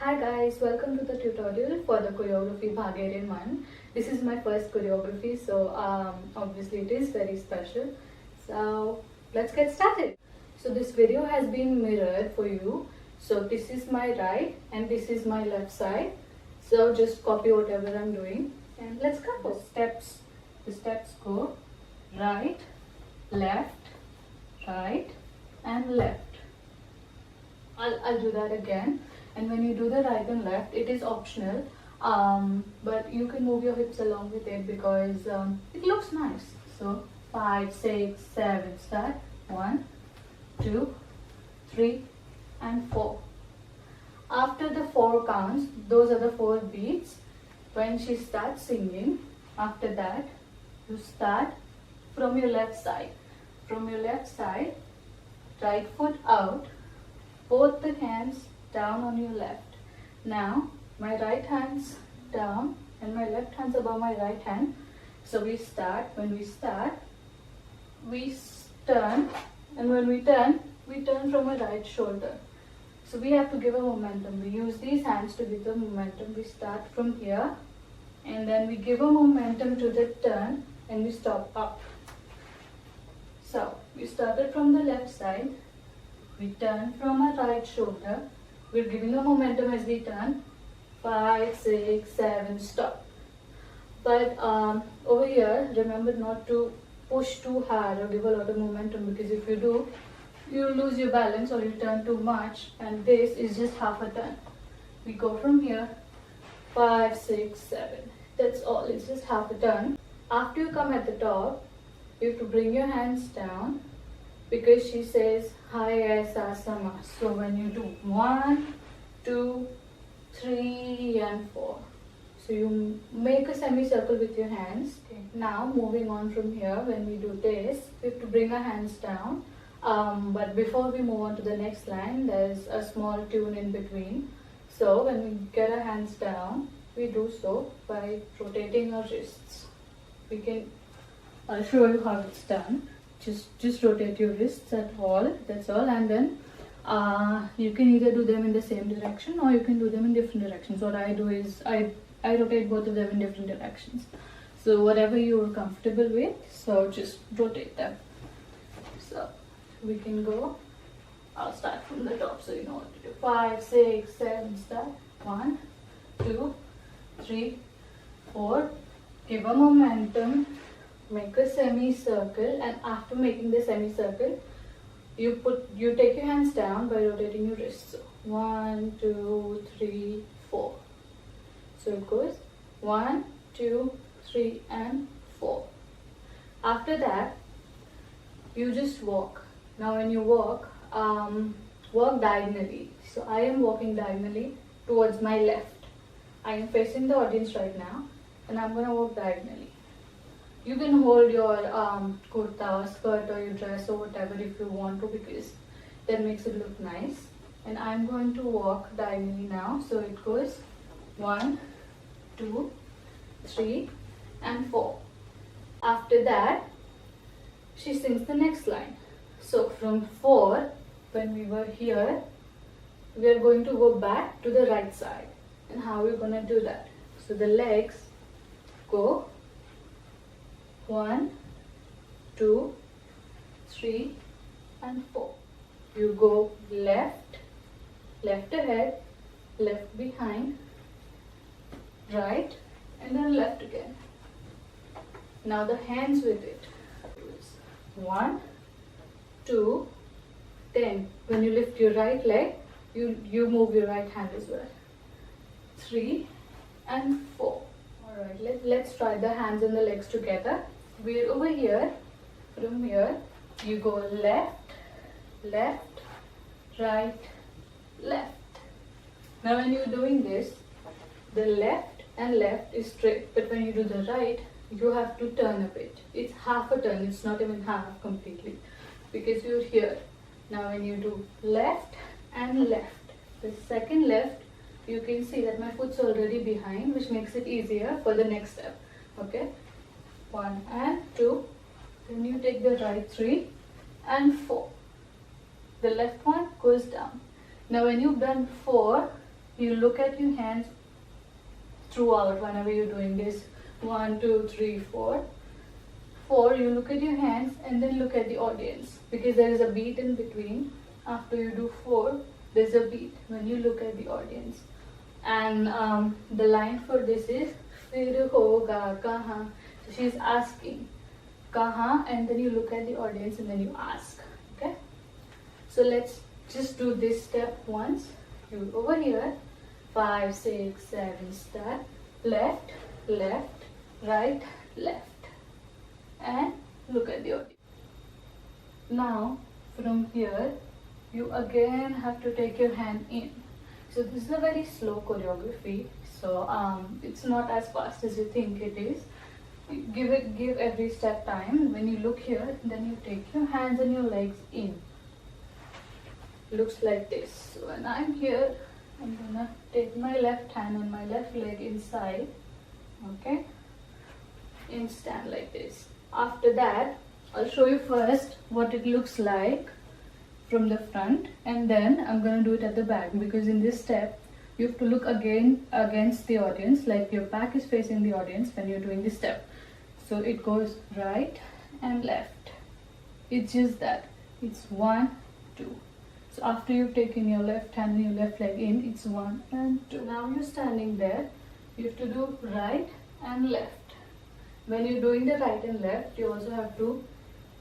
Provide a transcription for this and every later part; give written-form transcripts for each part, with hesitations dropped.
Hi guys, welcome to the tutorial for the choreography Bhage in Mann. This is my first choreography, so obviously it is very special. So let's get started. So this video has been mirrored for you. So this is my right and this is my left side. So just copy whatever I'm doing and let's go. The steps go right, left, right and left. I'll do that again. And when you do the right and left, it is optional, but you can move your hips along with it because it looks nice. So 5, 6, 7, start. 1, 2, 3 and 4. After the 4 counts, those are the 4 beats. When she starts singing, after that you start from your left side. From your left side, right foot out, both the hands down on your left. Now my right hand's down and my left hand's above my right hand. So we start. When we start, we turn, and when we turn from our right shoulder. So we have to give a momentum. We use these hands to give the momentum. We start from here and then we give a momentum to the turn and we stop up. So we started from the left side. We turn from our right shoulder. We're giving a momentum as we turn. 5, 6, 7, stop. But over here, remember not to push too hard or give a lot of momentum, because if you do, you'll lose your balance or you turn too much, and this is just half a turn. We go from here, 5, 6, 7. That's all, it's just half a turn. After you come at the top, you have to bring your hands down, because she says Hi Sama. So when you do 1, 2, 3 and 4. So you make a semicircle with your hands. Okay. Now moving on from here, when we do this, we have to bring our hands down. But before we move on to the next line, there's a small tune in between. So when we get our hands down, we do so by rotating our wrists. I'll show you how it's done. Just rotate your wrists at all, that's all, and then you can either do them in the same direction or you can do them in different directions. What I do is I rotate both of them in different directions. So whatever you're comfortable with, so just rotate them. So we can go, I'll start from the top so you know what to do. 5, 6, 7, start. 1, 2, 3, 4. Give a momentum. Make a semicircle, and after making the semicircle, you take your hands down by rotating your wrists. So 1, 2, 3, 4. So it goes 1, 2, 3 and 4. After that, you just walk. Now when you walk diagonally. So I am walking diagonally towards my left. I am facing the audience right now and I'm going to walk diagonally. You can hold your kurta, skirt or your dress or whatever if you want to, because that makes it look nice. And I'm going to walk diagonally now. So it goes 1, 2, 3 and 4. After that, she sings the next line. So from 4, when we were here, we are going to go back to the right side. And how are we going to do that? So the legs go 1, 2, 3 and 4. You go left, left ahead, left behind, right and then left again. Now the hands with it. 1, 2, then when you lift your right leg, you move your right hand as well. 3 and 4. Alright, let's try the hands and the legs together. We're over here. From here, you go left, left, right, left. Now when you're doing this, the left and left is straight, but when you do the right, you have to turn a bit. It's half a turn, it's not even half completely, because you're here. Now when you do left and left, the second left, you can see that my foot's already behind, which makes it easier for the next step. Okay, 1 and 2, then you take the right 3 and 4. The left one goes down. Now when you've done 4, you look at your hands throughout whenever you're doing this. 1, 2, 3, 4. 4, you look at your hands and then look at the audience, because there is a beat in between. After you do 4, there's a beat when you look at the audience. And the line for this is Fir hoga kahan. So she's asking kahan, and then you look at the audience and then you ask. Okay, so let's just do this step once. You over here, 5, 6, 7, start. Left, left, right, left, and look at the audience. Now from here you again have to take your hand in. So this is a very slow choreography, so it's not as fast as you think it is. Give every step time. When you look here, then you take your hands and your legs in. Looks like this. So when I'm here, I'm gonna take my left hand and my left leg inside, okay, and stand like this. After that, I'll show you first what it looks like from the front, and then I'm gonna do it at the back, because in this step you have to look again against the audience, like your back is facing the audience when you're doing this step. So it goes right and left. It's just that. It's 1, 2. So after you've taken your left hand and your left leg in, it's 1 and 2. Now you're standing there. You have to do right and left. When you're doing the right and left, you also have to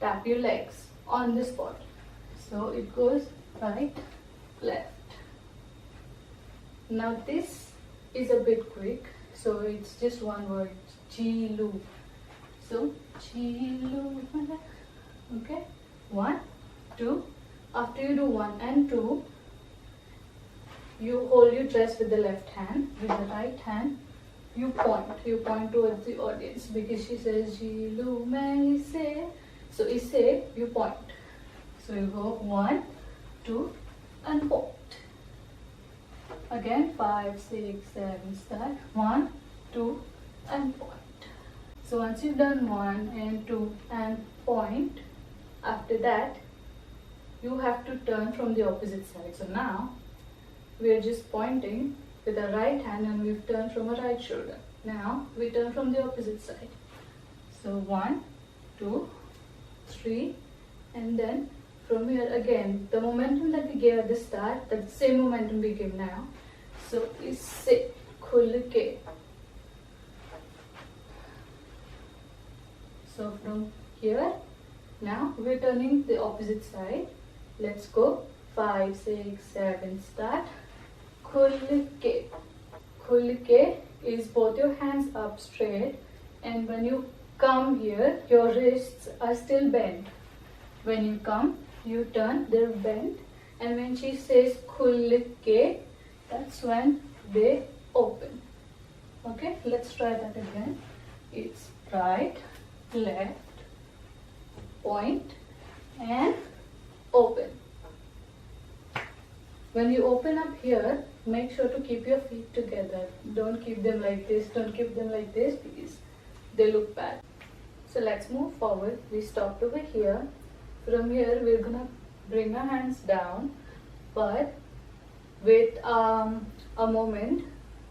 tap your legs on the spot. So it goes right, left. Now this is a bit quick, so it's just one word, Chilu. So Chilu, okay, 1, 2. After you do 1 and 2, you hold your dress with the left hand. With the right hand, you point towards the audience, because she says Chilu mai se. So isse, you point. So you go 1, 2, and point. Again 5, 6, 7, start. 1, 2, and point. So once you've done 1 and 2 and point, after that you have to turn from the opposite side. So now we are just pointing with the right hand and we've turned from a right shoulder. Now we turn from the opposite side. So 1, 2, 3, and then from here again, the momentum that we gave at the start, that's the same momentum we give now. So isse, khul ke. So from here, now we're turning the opposite side. Let's go. 5, 6, 7, start. Khul ke. Khul ke is both your hands up straight, and when you come here, your wrists are still bent. When you come, you turn, they're bent, and when she says khul ke, that's when they open. Okay, let's try that again. It's right, left, point, and open. When you open up here, make sure to keep your feet together. Don't keep them like this, don't keep them like this, because they look bad. So let's move forward. We stopped over here. From here, we're gonna bring our hands down, but with a moment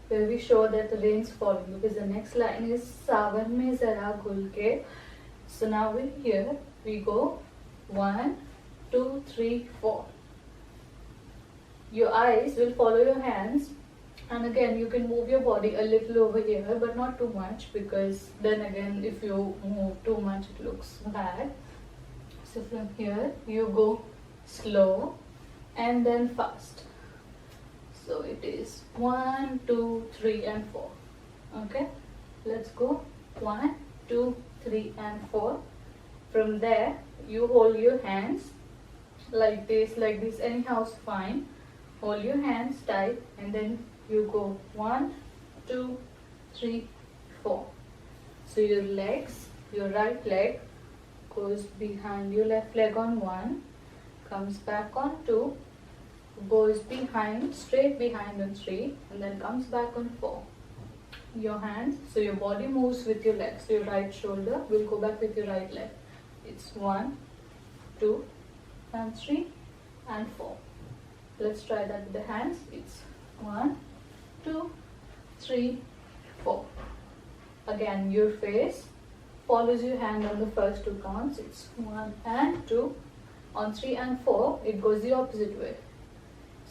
where we show that the rain's falling, because the next line is Sawan mein zara ghul ke. So now we're here, we go 1, 2, 3, 4. Your eyes will follow your hands, and again you can move your body a little over here, but not too much, because then again if you move too much it looks bad. So from here you go slow and then fast. So it is 1, 2, 3, and 4. Okay, let's go 1, 2, 3, and 4. From there you hold your hands like this, anyhow's fine. Hold your hands tight, and then you go 1, 2, 3, 4. So your legs, your right leg goes behind your left leg on 1, comes back on 2, goes behind, straight behind on 3, and then comes back on 4. Your hands, so your body moves with your legs. So your right shoulder will go back with your right leg. It's 1, 2, and 3, and 4. Let's try that with the hands. It's 1, 3, 4. Again, your face follows your hand on the first two counts. It's 1 and 2. On 3 and 4, it goes the opposite way.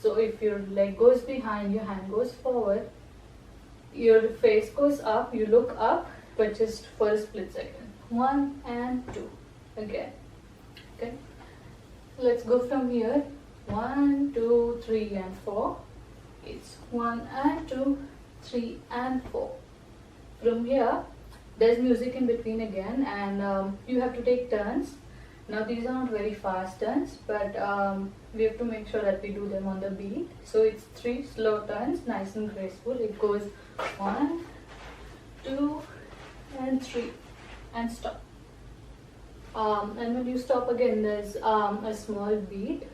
So if your leg goes behind, your hand goes forward, your face goes up, you look up, but just for a split second. 1 and 2. Again. Okay. Let's go from here. 1, 2, 3 and 4. It's 1 and 2, 3 and 4. From here, there's music in between again, and you have to take turns. Now these are not very fast turns, but we have to make sure that we do them on the beat. So it's 3 slow turns, nice and graceful. It goes 1, 2 and 3 and stop. And when you stop again, there's a small beat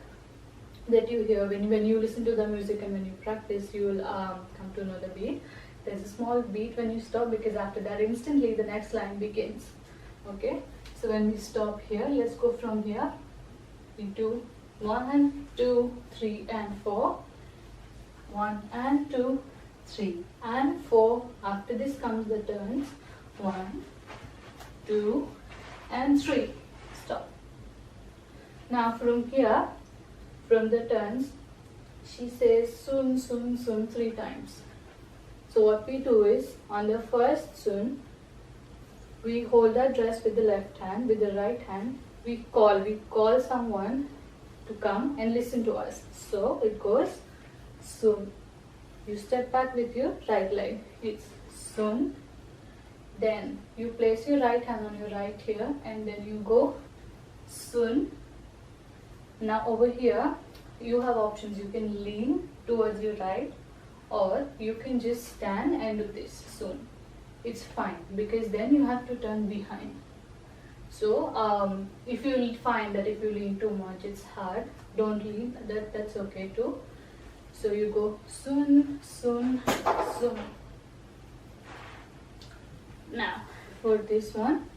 that you hear when you listen to the music, and when you practice, you will come to know the beat. There's a small beat when you stop, because after that instantly the next line begins. Okay, so when we stop here, let's go from here. We do 1, 2, 3 and 4. 1 and 2, 3 and 4. After this comes the turns. 1, 2 and 3. Stop. Now from here, from the turns, she says sun, sun, sun 3 times. So what we do is, on the first sun, we hold our dress with the left hand. With the right hand, we call someone to come and listen to us. So it goes sun. You step back with your right leg. It's sun. Then you place your right hand on your right here, and then you go sun. Now over here, you have options. You can lean towards your right, or you can just stand and do this sun. It's fine, because then you have to turn behind. So if you find that if you lean too much it's hard, don't lean, that's okay too. So you go sun, sun, sun. Now for this one,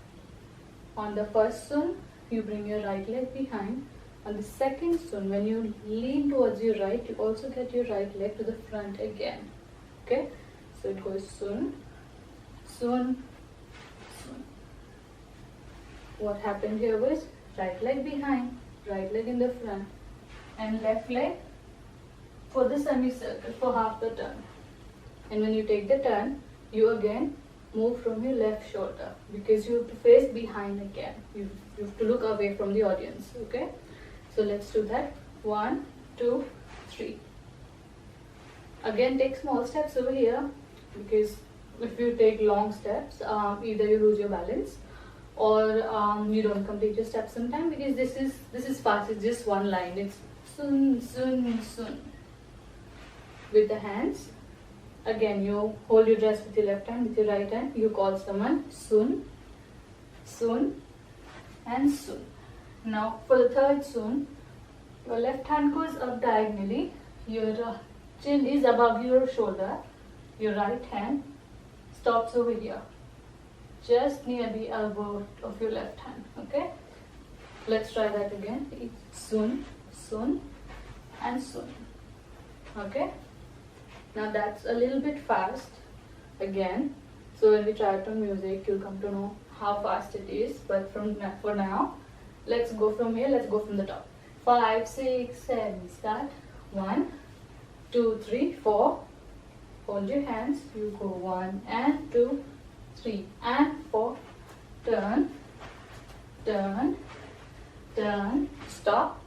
on the first sun, you bring your right leg behind. On the second sun, when you lean towards your right, you also get your right leg to the front again. Okay, so it goes sun, sun, sun. What happened here was right leg behind, right leg in the front, and left leg for the semicircle for half the turn. And when you take the turn, you again move from your left shoulder, because you have to face behind again. You have to look away from the audience. Okay, so let's do that. 1, 2, 3. Again, take small steps over here, because if you take long steps, either you lose your balance, or you don't complete your steps sometime, because this is fast. It's just one line. It's sun, sun, sun. With the hands, again you hold your dress with your left hand. With your right hand, you call someone sun, sun, and sun. Now for the third sun, your left hand goes up diagonally. Your chin is above your shoulder. Your right hand stops over here, just near the elbow of your left hand. Okay, let's try that again. It's sun, sun, and sun. Okay, now that's a little bit fast again. So when we try it on music, you'll come to know how fast it is. But for now, let's go from here. Let's go from the top. 5, 6, 7. Start. 1, 2, 3, 4. Hold your hands. You go 1 and 2, 3 and 4. Turn, turn, turn. Stop.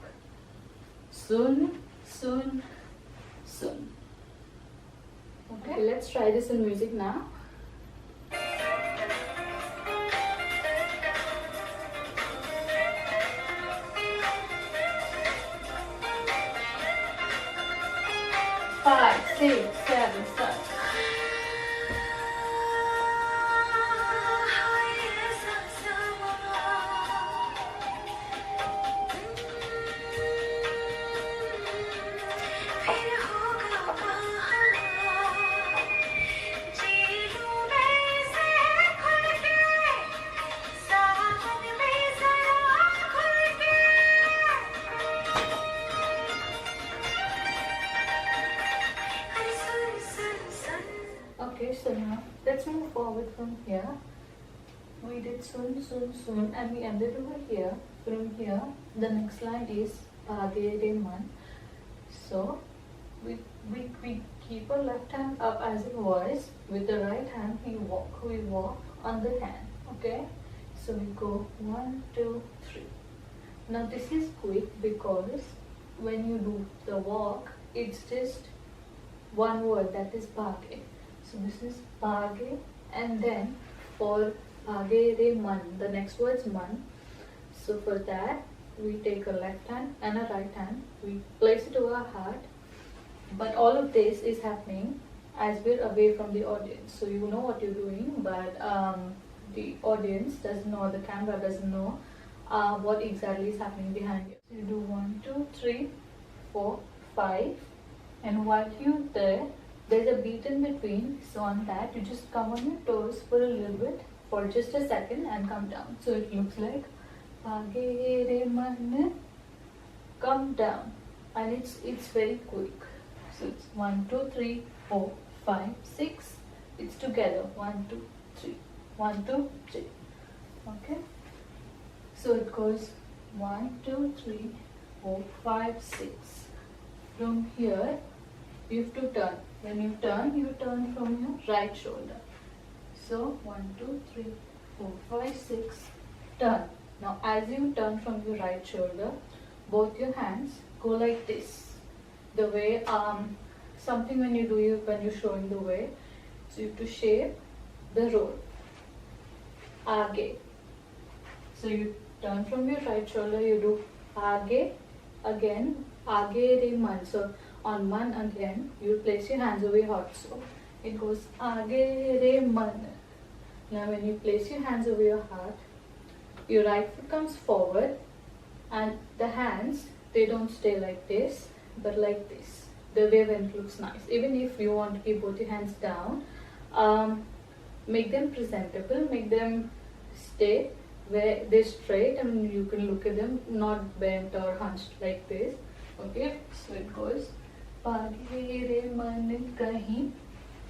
Sun, sun, sun. Okay, let's try this in music now. Five, 6, 7, start. Okay, so now let's move forward from here. We did sun, sun, sun, and we ended over here. From here, the next line is Bhage Re Mann. So we keep our left hand up as a voice. With the right hand, we walk on the hand. Okay, so we go 1, 2, 3. Now this is quick because when you do the walk, it's just one word, that is Bhage. So this is Bhage, and then for Bhage Re Mann, the next word is Mann. So for that, we take a left hand and a right hand, we place it over our heart. But all of this is happening as we're away from the audience. So you know what you're doing, but the audience doesn't know, the camera doesn't know what exactly is happening behind you. So you do 1, 2, 3, 4, 5, and while you're there, there's a beat in between. So on that, you just come on your toes for a little bit, for just a second, and come down. So it looks like Bhage Re Mann, come down, and it's very quick. So it's 1, 2, 3, 4, 5, 6. It's together. 1, 2, 3. 1, 2, 3. Okay. So it goes 1, 2, 3, 4, 5, 6. From here, you have to turn. When you turn from your right shoulder. So 1, 2, 3, 4, 5, 6. Turn. Now as you turn from your right shoulder, both your hands go like this. The way something when you're showing the way. So you have to shape the roll. Aage. So you turn from your right shoulder, you do Aage, again Aage Re Mann. So on Mann again, you place your hands over your heart. So it goes Aage Re Mann. Now when you place your hands over your heart, your right foot comes forward, and the hands, they don't stay like this, but like this. The way when it looks nice. Even if you want to keep both your hands down, make them presentable, make them stay where they're straight, and you can look at them not bent or hunched like this. Okay, so it goes Bhage Re Mann kahin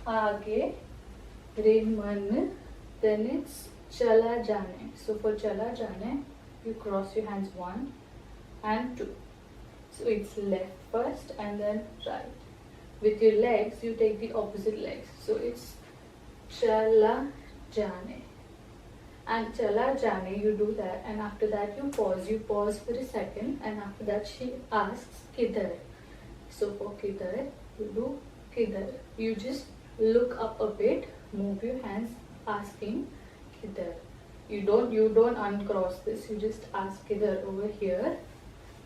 aage Re Mann. Then it's Chala Jane. So for Chala Jane, you cross your hands 1 and 2. So it's left first and then right. With your legs, you take the opposite legs. So it's Chala Jane. And Chala Jane, you do that, and after that you pause for a second, and after that she asks Kidhar. So for Kidhar, you do Kidhar. You just look up a bit, move your hands asking Kidhar. You don't uncross this, you just ask Kidhar over here.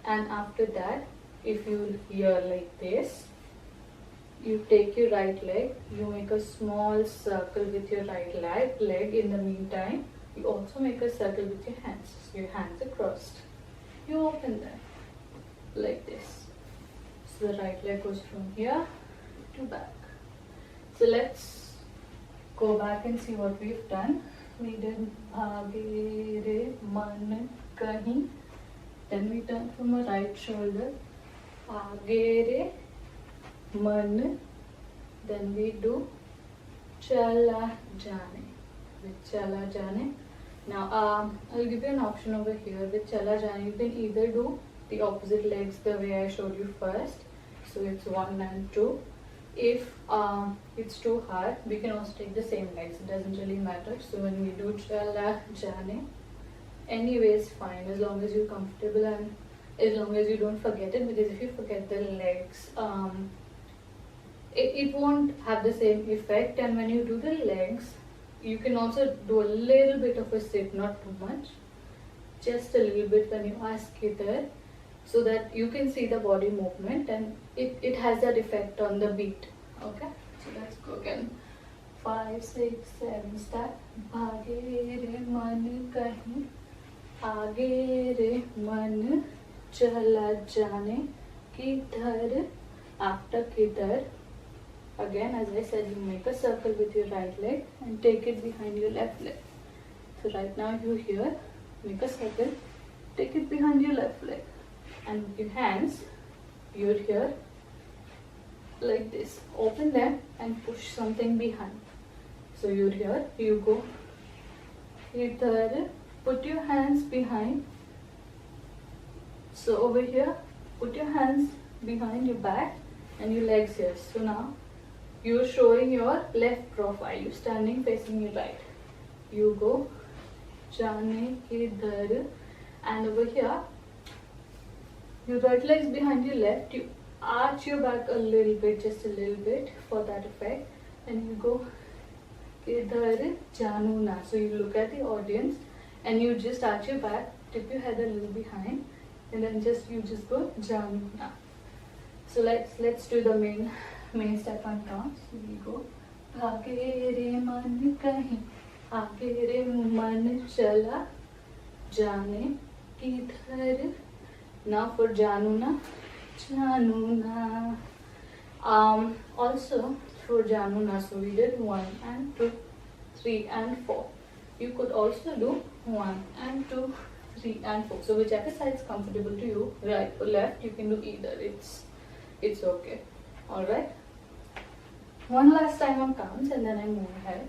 And after that, if you hear like this, you take your right leg, you make a small circle with your right leg. In the meantime, you also make a circle with your hands. So your hands are crossed. You open them like this. So the right leg goes from here to back. So let's go back and see what we've done. We did Bhage Re Mann kahin. Then we turn from our right shoulder. Aage Re Mann. Then we do Chala Jane. With Chala Jane. Now I'll give you an option over here. With Chala Jane, you can either do the opposite legs the way I showed you first. So it's 1 and 2. If it's too hard, we can also take the same legs. It doesn't really matter. So when we do Chala Jane, anyway is fine as long as you're comfortable and as long as you don't forget it, because if you forget the legs, it won't have the same effect. And when you do the legs, you can also do a little bit of a sit, not too much, just a little bit when you ask Kidhar, so that you can see the body movement and it has that effect on the beat. Okay, so let's go again. 5, 6, 7, start. Bhage Re Mann kahin aage Re Mann Chala Jane Kidhar. After Kidhar, again as I said, you make a circle with your right leg and take it behind your left leg. So right now you here, make a circle, take it behind your left leg, and with your hands, you're here like this. Open them and push something behind. So you're here, you go idhar, put your hands behind. So over here, put your hands behind your back and your legs here. So now you're showing your left profile, you're standing facing your right. You go jane idhar, and over here your right leg's behind your left, you arch your back a little bit, just a little bit for that effect, and you go idhar janu na. So you look at the audience and you just arch your back, tip your head a little behind, and then you just go janu na. So let's do the main step on count. So we go bhage re man kahin, aage re man chala jane kidhar. Now for Januna, Januna. Also for Januna, so we did 1 and 2, 3 and 4. You could also do 1 and 2, 3 and 4. So whichever side is comfortable to you, right or left, you can do either. It's okay. Alright. One last time on counts and then I move ahead.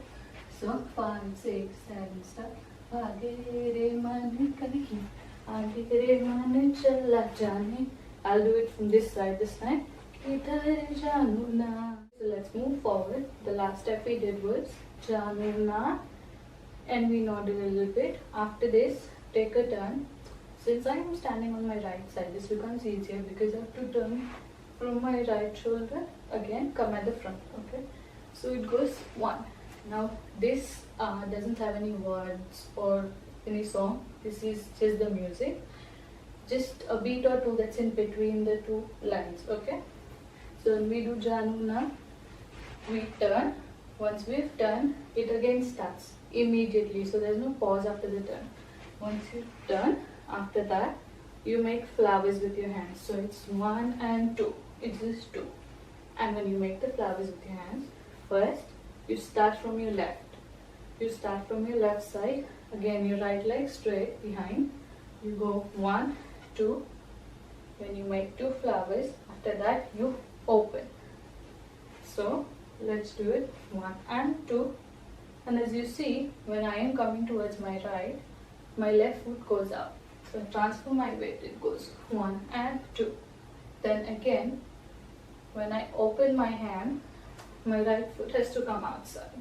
So 5, 6, 7 start. Bhage re man kahin, aage re man chala jane. I'll do it from this side this time. Idhar janu na. So let's move forward. The last step we did was janu na, and we nodded a little bit. After this, take a turn. Since I am standing on my right side, this becomes easier because I have to turn from my right shoulder. Again, come at the front. Okay. So it goes 1. Now this doesn't have any words or any song. This is just the music, just a beat or two that's in between the two lines. Okay. So when we do Januna, we turn. Once we've turned, it again starts immediately. So there's no pause after the turn. Once you turn, after that you make flowers with your hands. So it's 1 and 2. It's just 2. And when you make the flowers with your hands, first you start from your left. You start from your left side. Again, your right leg straight behind. You go 1, 2. When you make 2 flowers, after that you open. So let's do it 1 and 2. And as you see, when I am coming towards my right, my left foot goes up. So transfer my weight, it goes 1 and 2. Then again, when I open my hand, my right foot has to come outside.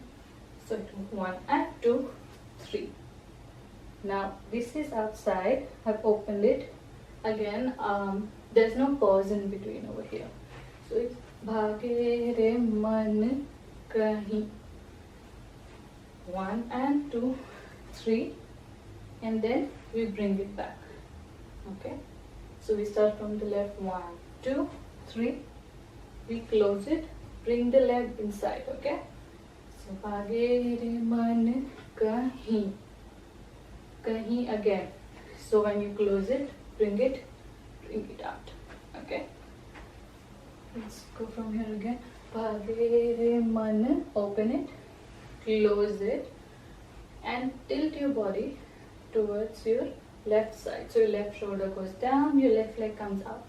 So 1 and 2, 3. Now this is outside. I've opened it. Again, there's no pause in between over here. So it's bhage re man kahin. 1 and 2, 3, and then we bring it back. Okay. So we start from the left. 1, 2, 3. We close it. Bring the leg inside. Okay. So bhage re man kahin. Kahin again. So when you close it, bring it out. Okay. Let's go from here again. Bhage re man. Open it. Close it. And tilt your body towards your left side. So your left shoulder goes down. Your left leg comes out.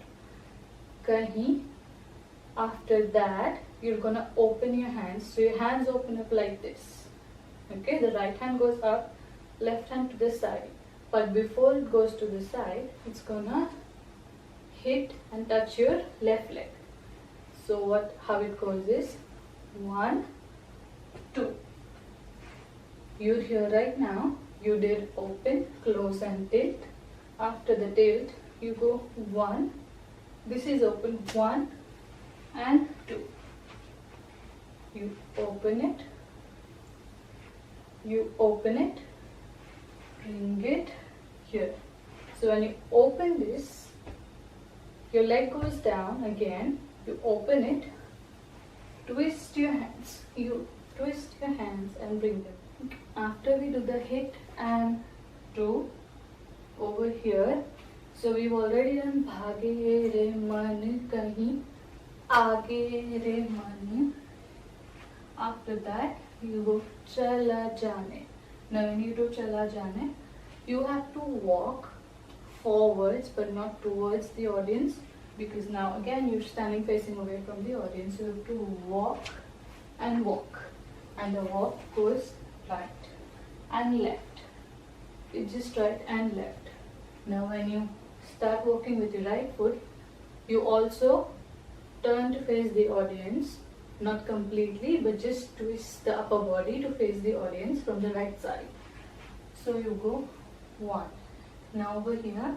Kahin. After that, you're gonna open your hands. So your hands open up like this. Okay, the right hand goes up, left hand to the side. But before it goes to the side, it's gonna hit and touch your left leg. So how it goes is 1, 2. You're here right now. You did open, close and tilt. After the tilt, you go 1. This is open 1 and 2. You open it, bring it here. So when you open this, your leg goes down again, you open it, twist your hands, and bring them. Okay. After we do the hit and do over here, so we've already done bhage re man kahin, aage re man. After that, you go chala jane. Now when you do chala jane, you have to walk forwards but not towards the audience, because now again you're standing facing away from the audience. So you have to walk and walk. and the walk goes right and left. It's just right and left. Now when you start walking with your right foot, you also turn to face the audience, not completely, but just twist the upper body to face the audience from the right side. So you go 1. Now over here,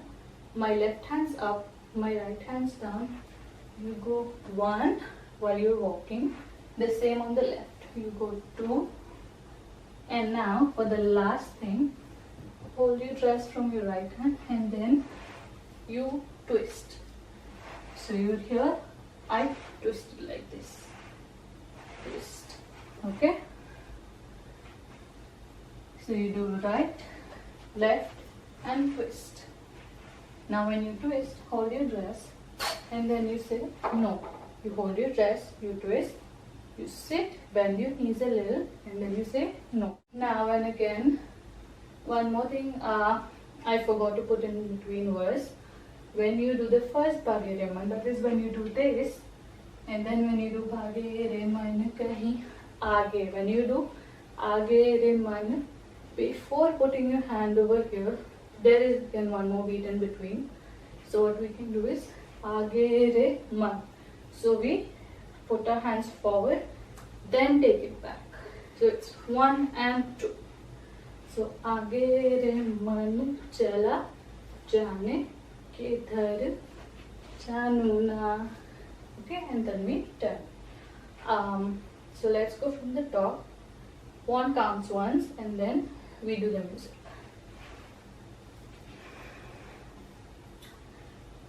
my left hand's up, my right hand's down. You go 1 while you're walking. The same on the left. You go 2. And now for the last thing, hold your dress from your right hand and then you twist. So you're here, I twist it like this. Twist. Okay? So you do right, left and twist. Now when you twist, hold your dress and then you say no. You hold your dress, you twist, you sit, bend your knees a little and then you say no. Now and again, one more thing I forgot to put in between was, when you do the first Bhage Re Mann, that is when you do this, and then when you do Bhage Re Mann kahin aage, when you do Aage Re Mann, before putting your hand over here, there is again one more beat in between. So what we can do is Aage Re Mann. So we put our hands forward, then take it back. So it's 1 and 2. So Aage Re Mann chala jaane kidhar janu na. Okay, and then we turn. So let's go from the top. 1 counts once and then we do the music.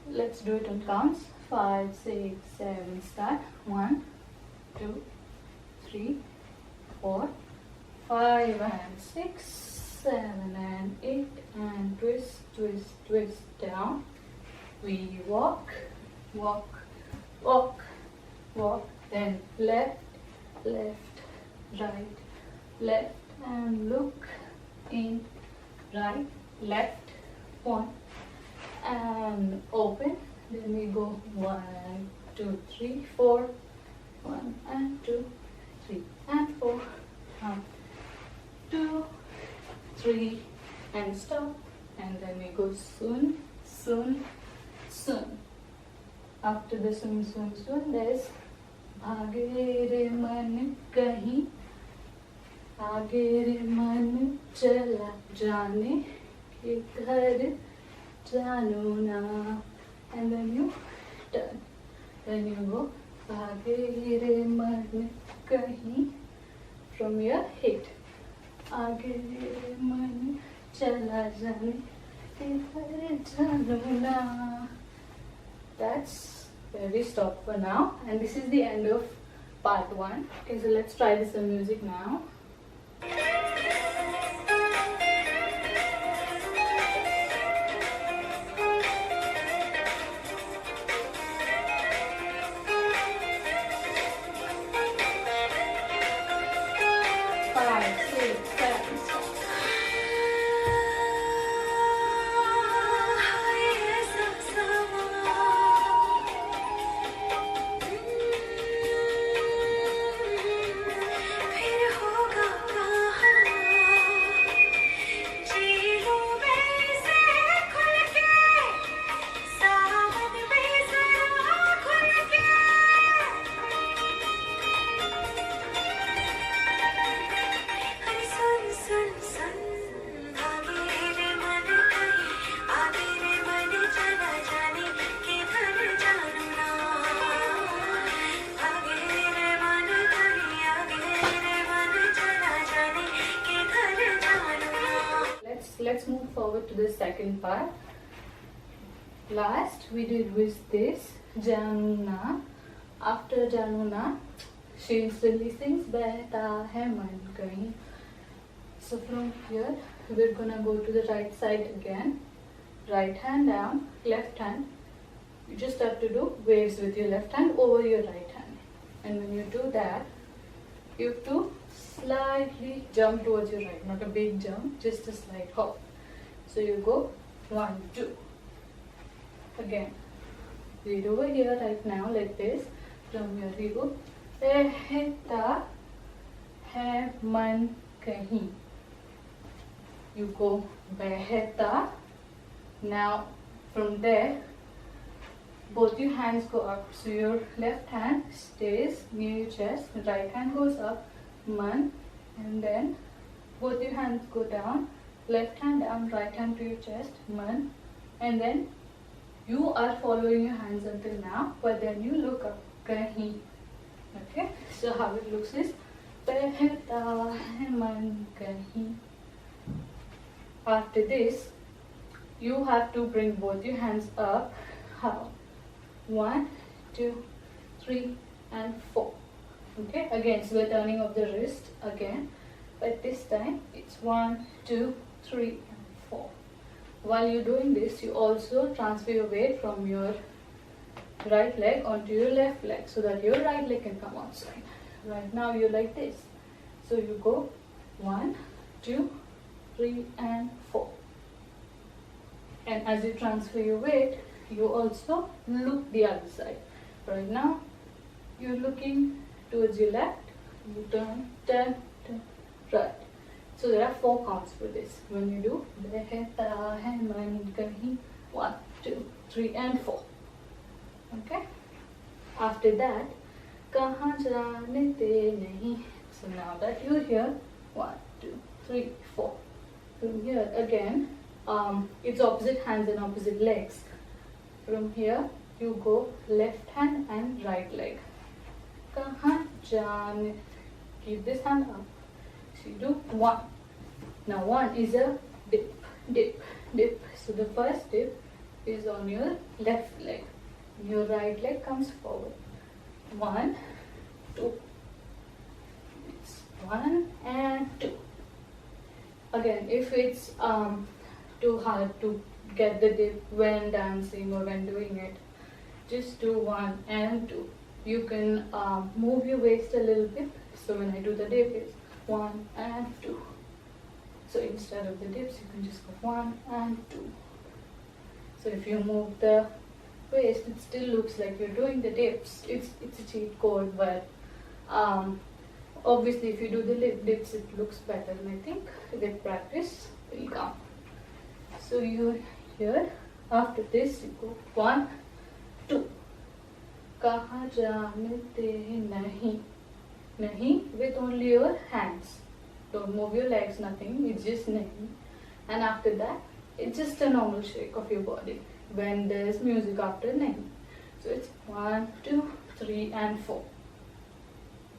Let's do it on counts. 5, 6, 7, start. 1, 2, 3, 4, 5 and 6, 7 and 8 and twist, twist, twist down. We walk, walk, walk, walk, then left, left, right, left and look in, right, left, 1 and open. Then we go 1, 2, 3, 4, 1 and 2, 3 and 4, 1, 2, 3 and stop, and then we go soon, soon, soon. After the soon, soon, soon, there's Bhage Re Mann kahin aage re man chala jaane kidhar janu na, and then you turn. Then you go Bhage Re Mann kahin from your head. Aage re man chala jaane kidhar janu na. That's where we stop for now, and this is the end of part 1. Okay, so let's try this some music now. Let's move forward to the second part. Last we did was this Januna. After Januna, she instantly sings Behta Hai Man Kahin. So from here we're gonna go to the right side again. Right hand down, left hand. You just have to do waves with your left hand over your right hand. And when you do that, you have to slightly jump towards your right, not a big jump, just a slight hop. So you go 1, 2. Again, read over here right now like this. From here you go Behta Hai मन कहीं. You go behta. Now from there, both your hands go up. So your left hand stays near your chest, right hand goes up, man, and then both your hands go down, left hand down, right hand to your chest, man, and then you are following your hands until now, but then you look up, kahi. Okay, so how it looks is behta hai man kahi. After this, you have to bring both your hands up. How? 1, 2, 3, and 4. Okay, again, so the turning of the wrist again, but this time it's 1, 2, 3, and 4. While you're doing this, you also transfer your weight from your right leg onto your left leg so that your right leg can come outside. Right now you're like this. So you go 1, 2, 3, and 4. And as you transfer your weight, you also look the other side. Right now, you're looking towards your left, you turn, turn, turn, right. So there are 4 counts for this. When you do, behta hai man kahi, 1, 2, 3, and 4. Okay? After that, kahan jaante nahi. So now that you're here, 1, 2, 3, 4. From here again, it's opposite hands and opposite legs. From here, you go left hand and right leg. Kahan jaane. Keep this hand up. So you do 1. Now 1 is a dip, dip, dip. So the first dip is on your left leg. Your right leg comes forward. 1, 2. It's 1 and 2. Again, if it's too hard to get the dip when dancing or when doing it, just do 1 and 2. You can move your waist a little bit. So when I do the dip, it's 1 and 2. So instead of the dips, you can just go 1 and 2. So if you move the waist, it still looks like you're doing the dips. It's a cheat code, but obviously if you do the dips, it looks better. And I think with practice, will come. So you're here. After this, you go 1, 2. Kahan jaante nahi. Nahi with only your hands. Don't move your legs, nothing. It's just nahi. And after that, it's just a normal shake of your body when there's music after nahi. So it's 1, 2, 3, and 4.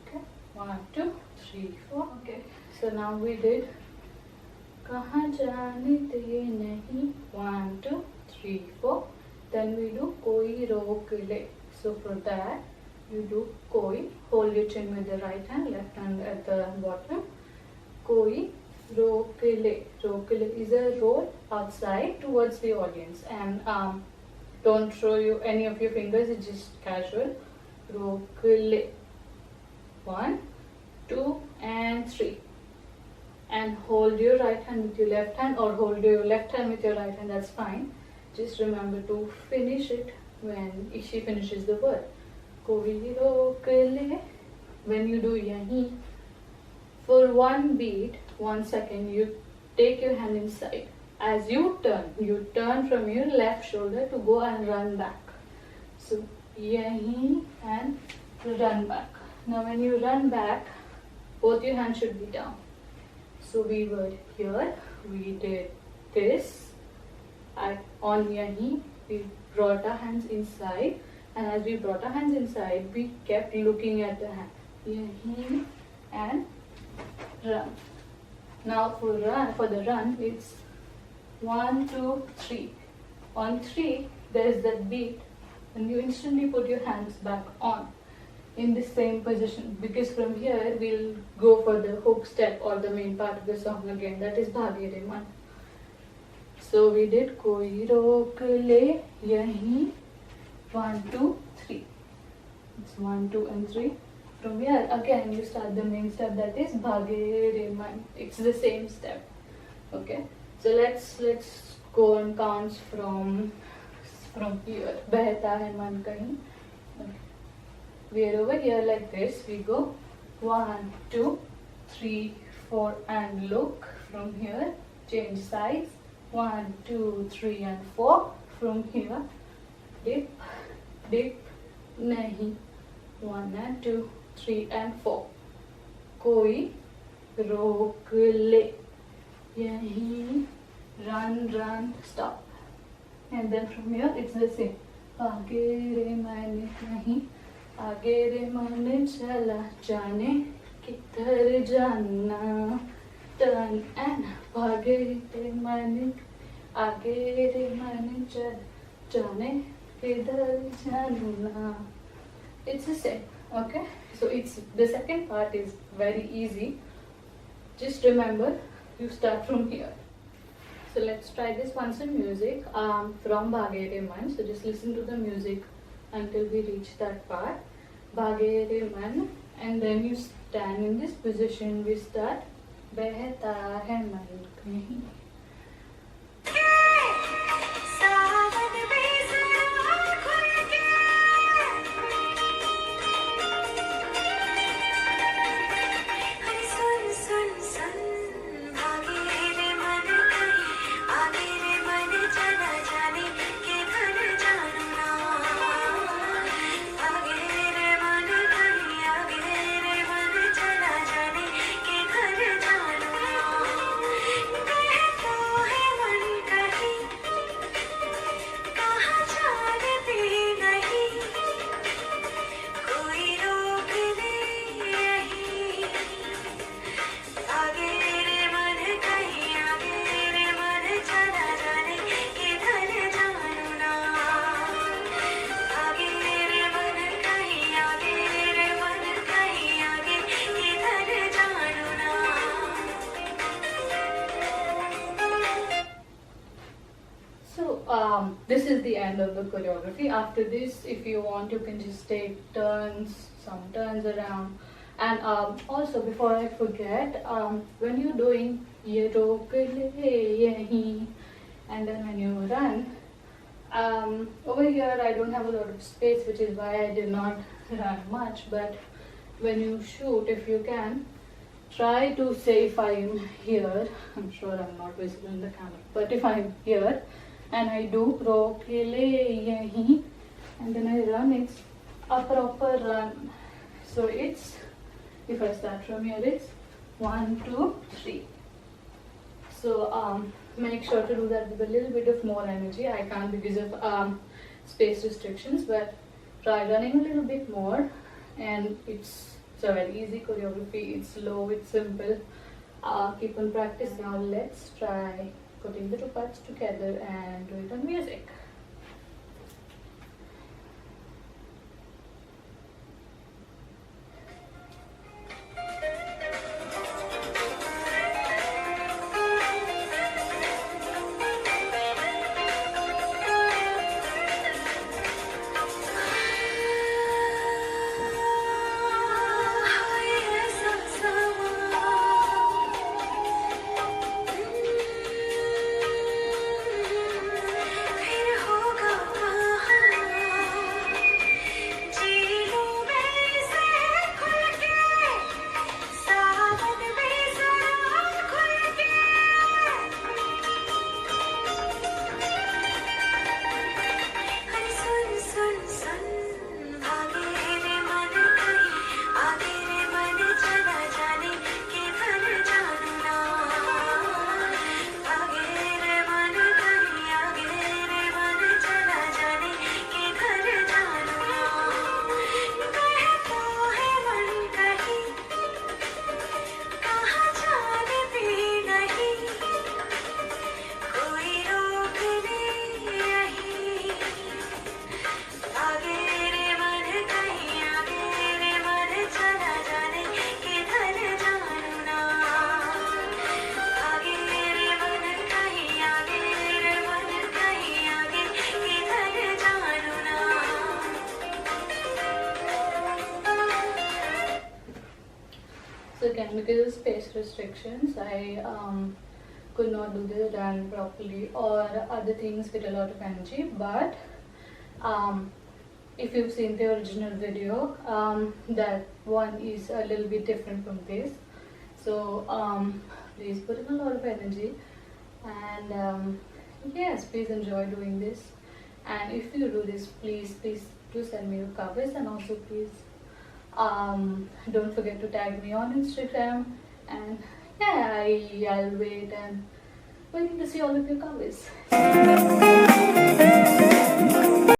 Okay, 1, 2, 3, 4. Okay, so now we did kahan jaante nahi. 1, 2, 3, 4. Then we do koi rok le. So for that, you do koi. Hold your chin with the right hand, left hand at the bottom. Koi rok le. Rok le is a roll outside towards the audience, and don't show you any of your fingers. It's just casual. Rok le. 1, 2, and 3. And hold your right hand with your left hand, or hold your left hand with your right hand. That's fine. Just remember to finish it when she finishes the word. Koi rok le. When you do yahi, for 1 beat, 1 second, you take your hand inside. As you turn from your left shoulder to go and run back. So yahi and run back. Now when you run back, both your hands should be down. So we were here, we did this. On yahi, we brought our hands inside, and as we brought our hands inside, we kept looking at the hand. Yahi and run. Now for the run, it's 1, 2, 3. On 3, there is that beat, and you instantly put your hands back on in the same position, because from here we'll go for the hook step or the main part of the song again. That is Bhage Mann. So we did koi rok le yahi. 1, 2, 3. It's 1, 2, and 3. From here again you start the main step, that is Bhage Mann. It's the same step. Okay. So let's go on counts from here. Behta hai man kahin. Okay. We are over here like this. We go 1, 2, 3, 4 and look from here. Change sides. 1, 2, 3 and 4 from here. Dip, dip, nahi. 1 and 2, 3 and 4. Koi रोक ले, यहीं run, stop. And then from here it's the same. आगे रे मैंने नहीं, आगे रे मैंने चला जाने किधर जाना. Turn and भागे रे मैंने, आगे रे मैंने चला जाने किधर जाना. It's the same. Okay, so it's the second part is very easy. Just remember, you start from here. So let's try this once in music from Bhage Re Mann. So just listen to the music until we reach that part. Bhage Re Mann, and then you stand in this position. We start. Behta hai man kahin. This is the end of the choreography. After this, if you want, you can just take some turns around. And also, before I forget, when you're doing ye rok le yahi, and then when you run, over here I don't have a lot of space, which is why I did not run much. But when you shoot, if you can, try to say if I'm here. I'm sure I'm not visible in the camera, but if I'm here and I do rok le yahi, and then I run, it's a proper run. So it's, if I start from here, it's 1, 2, 3. So make sure to do that with a little bit of more energy. I can't because of space restrictions, but try running a little bit more. And it's a very easy choreography. It's slow, it's simple. Keep on practice. Now let's try putting the two parts together and do it on music. So again, because of space restrictions, I could not do the run properly or other things with a lot of energy. But if you've seen the original video, that one is a little bit different from this. So please put in a lot of energy, and yes, please enjoy doing this. And if you do this, please do send me your covers, and also please don't forget to tag me on Instagram. And yeah, I'll wait and waiting to see all of your covers.